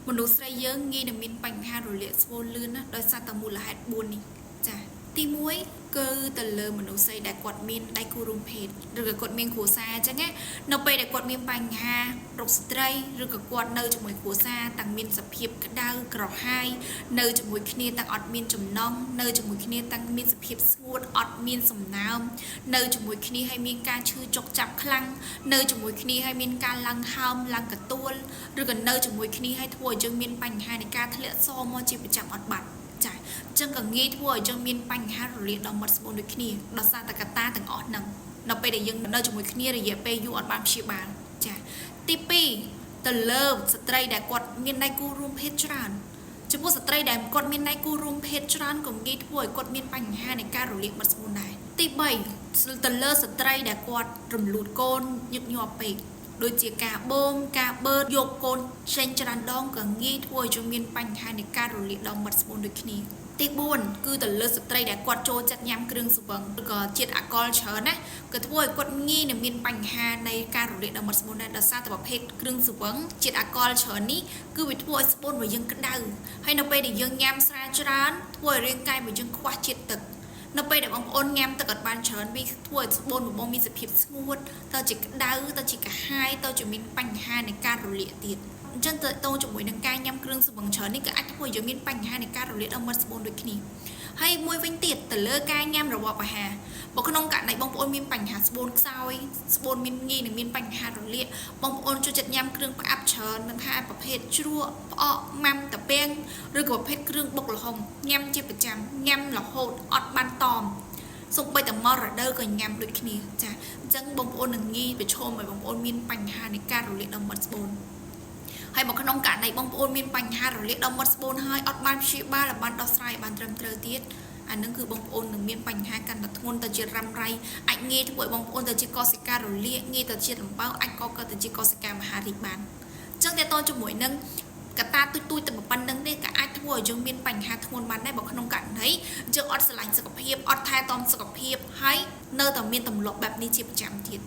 មនុស្សស្រីយើងងាយនឹងមានបញ្ហារលាកស្បូនលឿនណាដោយសារតែមូលហេតុ4នេះចាទី1គឺទៅលើមនុស្សស្រីដែលគាត់មានដៃគូរួមភេទឬក៏គាត់មានគ្រួសារអញ្ចឹងណានៅពេលដែលគាត់មានបញ្ហារោគស្ត្រីឬក៏គាត់នៅជាមួយគ្រួសារតាំងមានសភាពក្តៅក្រហាយនៅជាមួយគ្នាតាំងអត់មានចំណងនៅជាមួយគ្នាតាំងមានសភាពស្ងួតអត់មានសំណើមនៅជាមួយគ្នាហើយមានការឈឺចុកចាប់ខ្លាំងនៅជាមួយគ្នាហើយមានការឡើងហើមឡើងកទួលឬក៏នៅជាមួយគ្នាហើយធ្វើឲ្យយើងមានបញ្ហានៃការធ្លាក់សមកជាប្រចាំអត់បាត់ចាអញ្ចឹងក៏ងាយធ្វើឲ្យយើងមានបញ្ហារលាកដល់មាត់ស្បូនដូចគ្នាដោយសារតែកត្តាទាំងអស់ហ្នឹងនៅពេលដែលយើងនៅជាមួយគ្នារយៈពេលយូរអត់បានព្យាបាលចាទី2ទៅលើស្ត្រីដែលគាត់មានដៃគូរួមភេទច្រើនចំពោះស្ត្រីដែលគាត់មានដៃគូរួមភេទច្រើនក៏ងាយធ្វើឲ្យគាត់មានបញ្ហានៃការរលាកមាត់ស្បូនដែរទី3ទៅលើស្ត្រីដែលគាត់រំលូតកូនញឹកញាប់ពេកដូចជាការបូមការបឺតយកកូនចេញច្រើនដងក៏ងាយធ្វើឲ្យយើងមានបញ្ហានៃការរលាកដល់មាត់ស្បូនដូចគ្នាទី4គឺទៅលើស្ត្រីដែលគាត់ចូលចិត្តញ៉ាំគ្រឿងស្វឹងឬក៏ជាតិអាល់កុលច្រើនណាក៏ធ្វើឲ្យគាត់ងាយនឹងមានបញ្ហានៃការរលាកដល់មាត់ស្បូនដែរដោយសារតែប្រភេទគ្រឿងស្វឹងជាតិអាល់កុលច្រើននេះគឺវាធ្វើឲ្យស្បូនរបស់យើងក្តៅហើយនៅពេលដែលយើងញ៉ាំស្រាច្រើនធ្វើឲ្យរាងកាយរបស់យើងខ្វះជាតិទឹកនៅពេលដែលបងប្អូនញ៉ាំទឹកអត់បានច្រើនវាធ្វើឲ្យស្បូនរបស់បងមានសភាពស្ងួតទៅជាក្តៅទៅជាកាហាយទៅជាមានបញ្ហានៃការរលាកទៀតអញ្ចឹងទៅជាមួយនឹងការញ៉ាំគ្រឿងស្វឹងច្រើននេះក៏អាចធ្វើឲ្យយើងមានបញ្ហានៃការរលាកដល់មាត់ស្បូនដូចគ្នាហើយមួយវិញទៀតទៅលើការញ៉ាំរបបអាហារបើក្នុងករណីបងប្អូនមានបញ្ហាស្បូនខ្សោយស្បូនមានងាយនឹងមានបញ្ហារលាកបងប្អូនចូលចិត្តញ៉ាំគ្រឿងផ្អាប់ច្រើនមិនថាប្រភេទជ្រក់ផ្អកម៉ាំតាពាំងឬក៏ប្រភេទគ្រឿងបុកល្ហុងញ៉ាំជាប្រចាំញ៉ាំរហូតអត់បានតមសូម្បីតែមករដូវក៏ញ៉ាំដូចគ្នាចាអញ្ចឹងបងប្អូននឹងងាយប្រឈមឲ្យបងប្អូនមានបញ្ហានៃការរលាកដល់មាត់ស្បូនហើយមកក្នុងករណីបងប្អូនមានបញ្ហារលាកដល់មាត់ស្បូនហើយអត់បានព្យាបាលឲ្យបានដោះស្រាយបានត្រឹមត្រូវទៀតអានឹងគឺបងប្អូននឹងមានបញ្ហាកាន់តែធ្ងន់ទៅជារ៉ាំរ៉ៃអាចងាយធ្វើឲ្យបងប្អូនទៅជាកោសិការរលាកងាយទៅជាលំបៅអាចកកើតទៅជាកោសិកាមហារីកបានអញ្ចឹងតើតជាមួយនឹងកត្តាទូចៗតែប៉ុណ្្នឹងទេក៏អាចធ្វើឲ្យយើងមានបញ្ហាធ្ងន់បានដែរបើក្នុងករណីយើងអត់ស្រឡាញ់សុខភាពអត់ថែទាំសុខភាពហើយនៅតែមានទម្លាប់បែបនេះជាប្រចាំទៀត